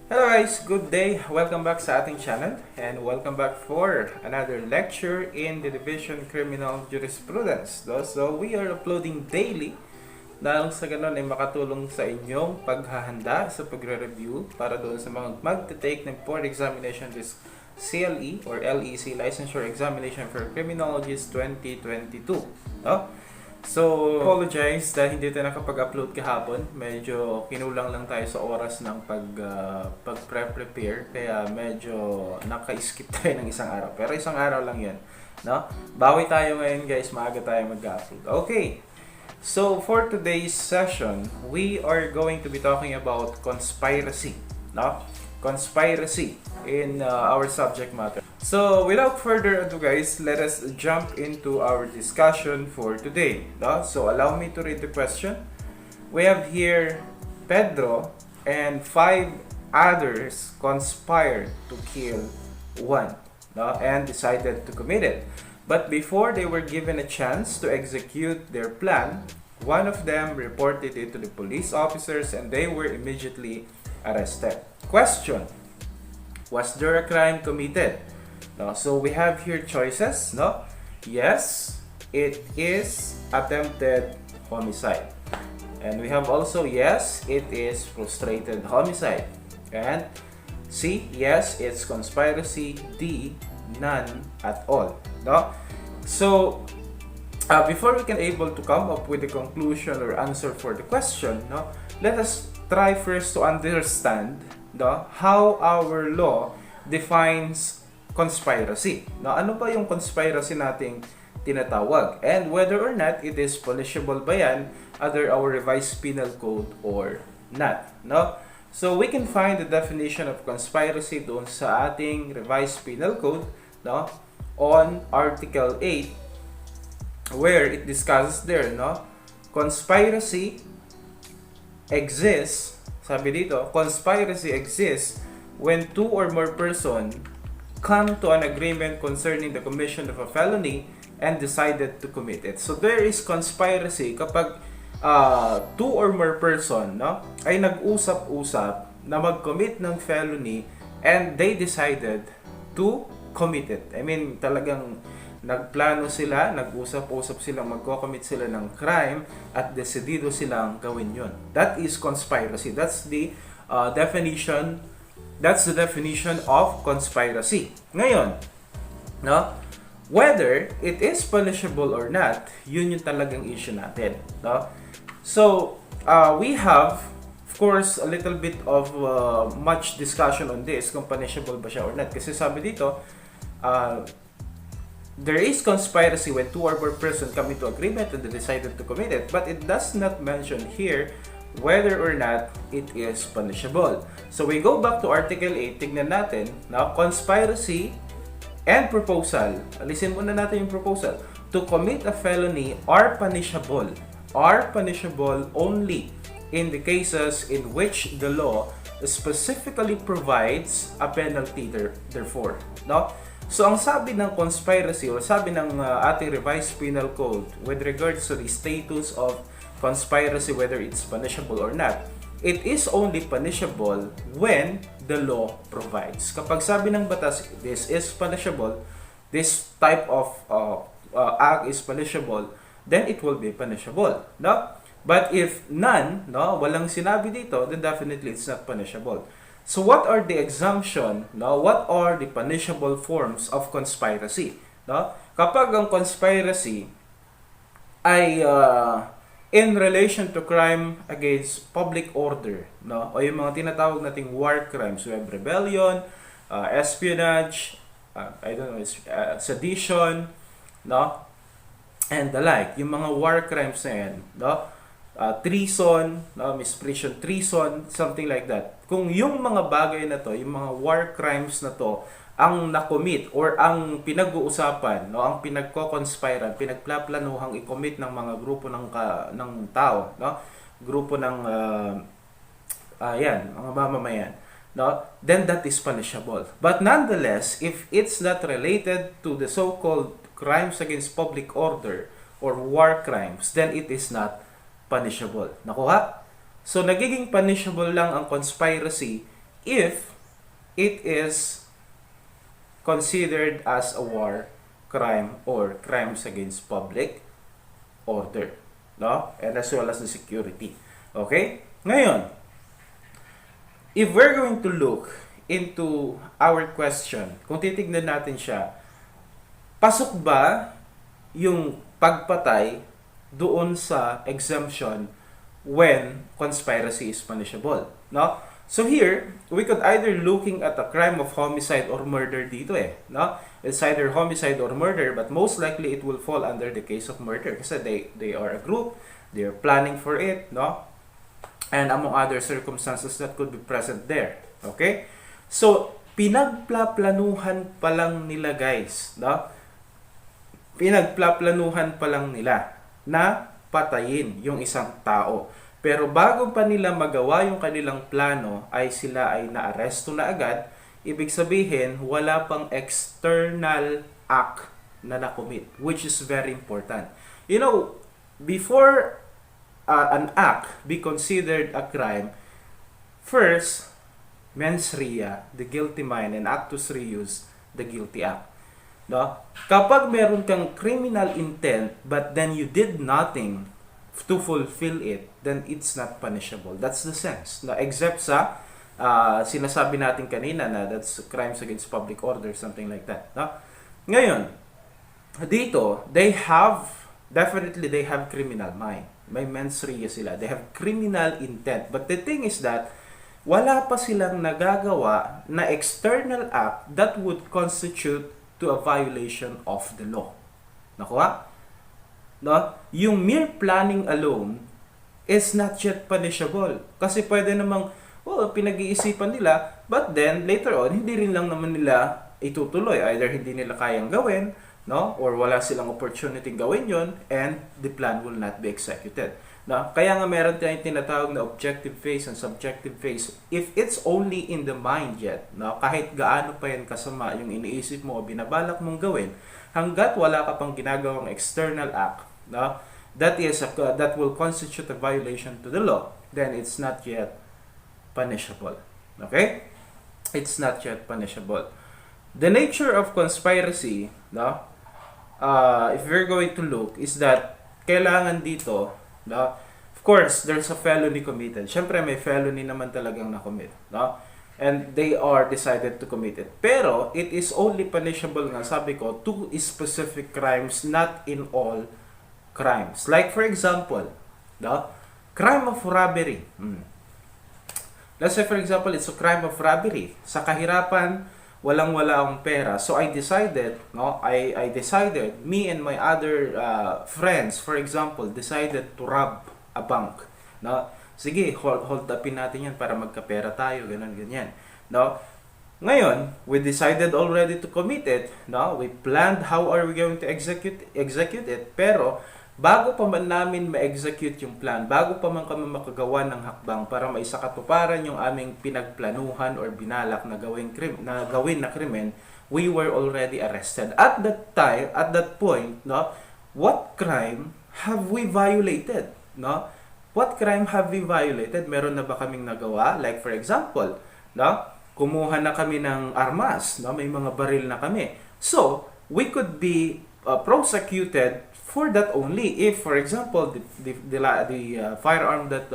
Hello guys, good day. Welcome back sa ating channel and welcome back for another lecture in the Division Criminal Jurisprudence. So we are uploading daily dahil sa ganun ay makatulong sa inyong paghahanda sa pagre-review para doon sa mga magte-take ng board examination this CLE or LEC Licensure Examination for Criminologist 2022. No? So, apologize dahil hindi tayo nakapag-upload kahapon. Medyo kinulang lang tayo sa oras ng pag-prepare. Kaya medyo naka-skip tayo ng isang araw. Pero isang araw lang yun. No? Bawi tayo ngayon guys. Maaga tayo mag-upload. Okay. So, for today's session, we are going to be talking about conspiracy. No? Conspiracy in our subject matter. So, without further ado guys, let us jump into our discussion for today. No? So, allow me to read the question. We have here Pedro and 5 others conspired to kill one, no? And decided to commit it. But before they were given a chance to execute their plan, one of them reported it to the police officers and they were immediately arrested. Question: was there a crime committed? No, so we have here choices. No, yes, it is attempted homicide, and we have also yes, it is frustrated homicide, and C, yes, it's conspiracy. D, none at all. No, so before we can able to come up with a conclusion or answer for the question, no, let us try first to understand how our law defines conspiracy. Now, ano ba yung conspiracy nating tinatawag? And whether or not it is punishable ba yan under our revised penal code or not. No? So, we can find the definition of conspiracy doon sa ating revised penal code, no, on Article 8 where it discusses there, no, conspiracy exists. Sabi dito, conspiracy exists when two or more persons come to an agreement concerning the commission of a felony and decided to commit it. So there is conspiracy kapag two or more person, no, ay nag-usap-usap na mag-commit ng felony and they decided to commit it. I mean, talagang nagplano sila, nag-usap-usap silang magko-commit sila ng crime at desidido silang gawin yon. That is conspiracy. That's the definition. That's the definition of conspiracy. Ngayon, no, whether it is punishable or not, yun yung talagang issue natin. No? So, we have, of course, a little bit of much discussion on this, kung punishable ba siya or not. Kasi sabi dito, there is conspiracy when two or more persons come into agreement and they decided to commit it, but it does not mention here whether or not it is punishable. So we go back to Article 8, tignan natin, now conspiracy and proposal, alisin muna natin yung proposal, to commit a felony are punishable only in the cases in which the law specifically provides a penalty therefore. No? So, ang sabi ng conspiracy o sabi ng ating revised penal code with regards to the status of conspiracy, whether it's punishable or not, it is only punishable when the law provides. Kapag sabi ng batas, this is punishable, this type of act is punishable, then it will be punishable. No? But if none, no, walang sinabi dito, then definitely it's not punishable. So what are the exemption? No? What are the punishable forms of conspiracy? No? Kapag ang conspiracy ay in relation to crime against public order, no? O yung mga tinatawag nating war crimes, we have rebellion, espionage, sedition, no? And the like, yung mga war crimes na yan, no? Treason, no, misprision, treason, something like that. Kung yung mga bagay na to, yung mga war crimes na to, ang nakomit or ang pinag-uusapan, no, ang pinagko-conspiran, pinagplaplanuhang i-commit ng mga grupo ng tao, no, grupo ng mga mamamayan, no, then that is punishable. But nonetheless, if it's not related to the so-called crimes against public order or war crimes, then it is not punishable. Nakuha? So, nagiging punishable lang ang conspiracy if it is considered as a war crime or crimes against public order, no? And as well as the security. Okay? Ngayon, if we're going to look into our question, kung titignan natin siya, pasok ba yung pagpatay doon sa exemption when conspiracy is punishable, no? So here, we could either looking at a crime of homicide or murder dito no? It's either homicide or murder, but most likely it will fall under the case of murder kasi they are a group, they are planning for it, no? And among other circumstances that could be present there. Okay? So, pinagplaplanuhan pa lang nila, guys, no? Pinagplaplanuhan pa lang nila na patayin yung isang tao. Pero bago pa nila magawa yung kanilang plano, ay sila ay naaresto na agad. Ibig sabihin, wala pang external act na nakomit, which is very important. You know, before an act be considered a crime, first, mens rea, the guilty mind, and actus reus, the guilty act. No? Kapag meron kang criminal intent, but then you did nothing to fulfill it, then it's not punishable. That's the sense. No? Except sa sinasabi natin kanina na that's crimes against public order, something like that. No? Ngayon, dito, they have criminal mind. May mens rea sila. They have criminal intent. But the thing is that, wala pa silang nagagawa na external act that would constitute to a violation of the law. Nakuha? No? Yung mere planning alone is not yet punishable. Kasi pwede namang, pinag-iisipan nila, but then, later on, hindi rin lang naman nila itutuloy. Either hindi nila kayang gawin, no? Or wala silang opportunity gawin yon, and the plan will not be executed. No? Kaya nga meron tayong tinatawag na objective phase and subjective phase. If it's only in the mind yet, no? Kahit gaano pa yan kasama yung iniisip mo o binabalak mong gawin, hanggat wala ka pang ginagawang external act, no? That will constitute a violation to the law, then it's not yet punishable. Okay? It's not yet punishable. The nature of conspiracy, no? If we're going to look, is that kailangan dito, no? Of course, there's a felony committed. Siyempre, may felony naman talagang na-commit, no? And they are decided to commit it. Pero, it is only punishable nga, sabi ko, to specific crimes, not in all crimes. Like, for example, no? Crime of robbery. Let's say, for example, it's a crime of robbery. Sa kahirapan, walang-wala akong pera. So, I decided, me and my other friends, for example, decided to rob a bank. No? Sige, hold upin natin yan para magkapera tayo, ganyan. No? Ngayon, we decided already to commit it. No? We planned how are we going to execute it. Pero, bago pa man namin ma-execute yung plan, bago pa man kami makagawa ng hakbang para maisakatuparan yung aming pinagplanuhan or binalak na gawin na krimen, we were already arrested. At that point, no, what crime have we violated? No? What crime have we violated? Meron na ba kaming nagawa? Like for example, no, kumuha na kami ng armas, no, may mga baril na kami. So, we could be prosecuted for that only if, for example, the firearm that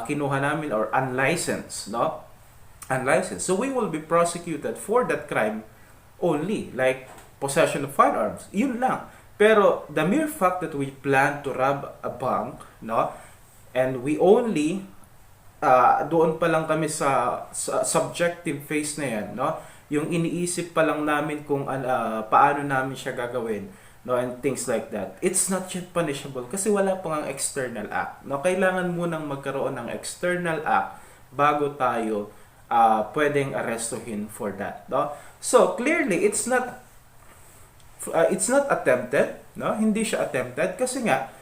kinuha namin or unlicensed, no? Unlicensed. So we will be prosecuted for that crime only, like possession of firearms. Yun lang. Pero the mere fact that we plan to rob a bank, no? And we only doon pa lang kami sa subjective phase na yan, no? Yung iniisip pa lang namin kung paano namin siya gagawin, no, and things like that. It's not yet punishable kasi wala pang ang external act. No, kailangan munang magkaroon ng external act bago tayo pwedeng arrestuhin for that, no? So clearly it's not attempted, no? Hindi siya attempted kasi nga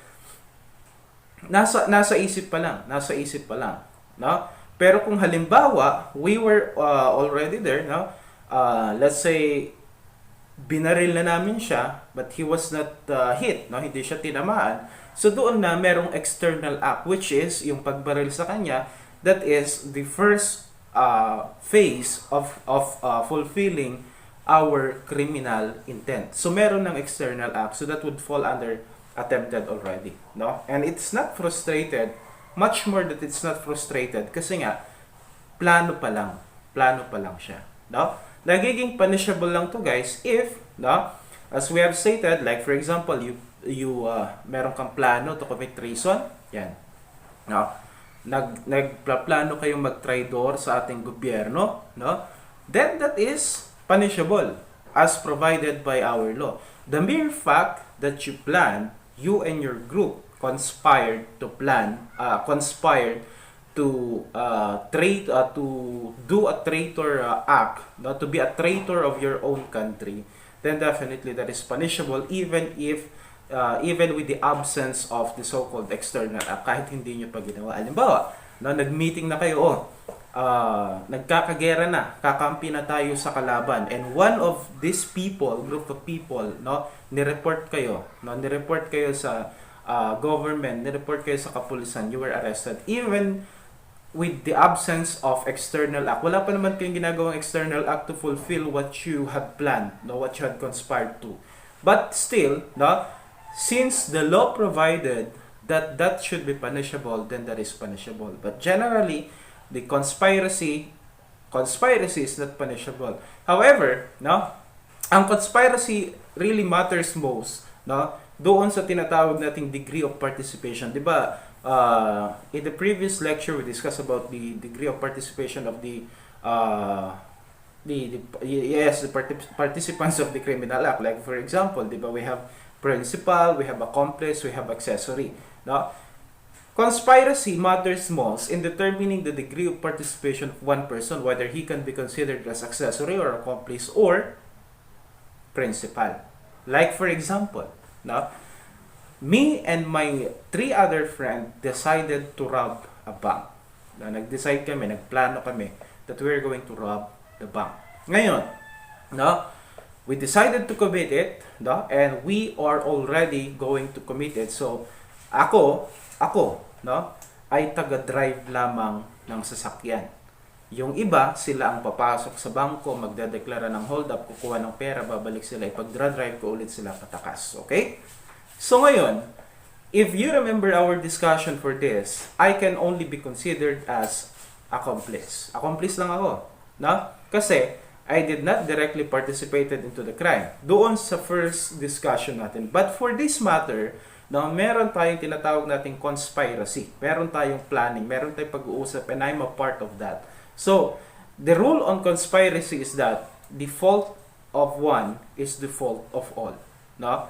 nasa isip pa lang, no? Pero kung halimbawa we were already there, no? Let's say binaril na namin siya but he was not hit, no, hindi siya tinamaan, so doon na merong external act which is yung pagbaril sa kanya. That is the first phase of fulfilling our criminal intent. So meron ng external act, so that would fall under attempted already, no? And it's not frustrated, much more that it's not frustrated kasi nga plano pa lang siya, no? Nagiging punishable lang to, guys, if, no, as we have stated, like for example, you meron kang plano to commit treason, yan, no? Nagplano kayong mag-traidor sa ating gobyerno, no? Then that is punishable as provided by our law. The mere fact that you plan, you and your group conspired to do a traitor act, no, to be a traitor of your own country, then definitely that is punishable, even with the absence of the so-called external act, kahit hindi nyo pa ginawa. Halimbawa, no, nag-meeting na kayo, nagkakagera na, kakampi na tayo sa kalaban, and one of these group of people, no, nireport kayo sa government, nireport kayo sa kapulisan, you were arrested, even with the absence of external act. Wala pa naman kayong ginagawang external act to fulfill what you had planned, no, what you had conspired to. But still, no, since the law provided that should be punishable, then that is punishable. But generally, the conspiracy is not punishable. However, no, ang conspiracy really matters most, no, doon sa tinatawag nating degree of participation. 'Di ba? In the previous lecture, we discussed about the degree of participation of the participants of the criminal act. Like for example, 'di ba, we have principal, we have accomplice, we have accessory, no? Conspiracy matters most in determining the degree of participation of one person, whether he can be considered as accessory or accomplice or principal. Like for example, no, me and my 3 other friends decided to rob a bank. Nag-decide kami, nagplano kami that we're going to rob the bank. Ngayon, no, we decided to commit it, no, and we are already going to commit it. So, ako, no, ay taga-drive lamang ng sasakyan. Yung iba, sila ang papasok sa bangko, magdedeklara ng hold up, kukuha ng pera, babalik sila, ipag-drive ko ulit sila patakas. Okay? So ngayon, if you remember our discussion for this, I can only be considered as accomplice. Accomplice lang ako, no? Kasi I did not directly participated into the crime. Doon sa first discussion natin. But for this matter, no, meron tayong tinatawag nating conspiracy. Meron tayong planning, meron tayong pag-uusap, and I'm a part of that. So, the rule on conspiracy is that the fault of one is the fault of all. No?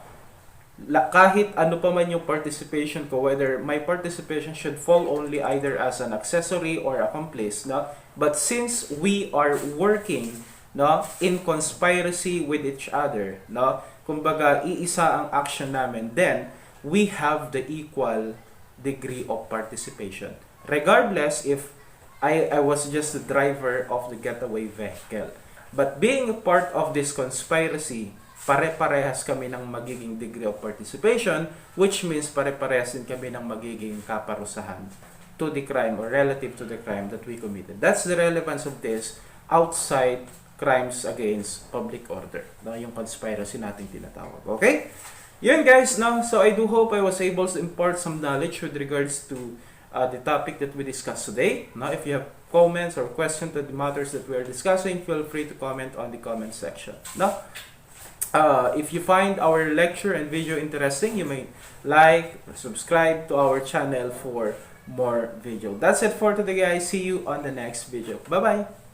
Kahit ano pa man yung participation ko, whether my participation should fall only either as an accessory or accomplice, no? But since we are working, no, in conspiracy with each other, no, kumbaga iisa ang action namin, then we have the equal degree of participation, regardless if I was just the driver of the getaway vehicle. But being a part of this conspiracy, pare-parehas kami ng magiging degree of participation, which means pare-parehas din kami ng magiging kaparusahan to the crime or relative to the crime that we committed. That's the relevance of this outside crimes against public order, no, yung conspiracy natin tinatawag. Okay? Yun guys, no? So I do hope I was able to impart some knowledge with regards to the topic that we discussed today. Now, if you have comments or questions to the matters that we are discussing, feel free to comment on the comment section. Now, if you find our lecture and video interesting, you may like or subscribe to our channel for more video. That's it for today guys. See you on the next video. Bye-bye!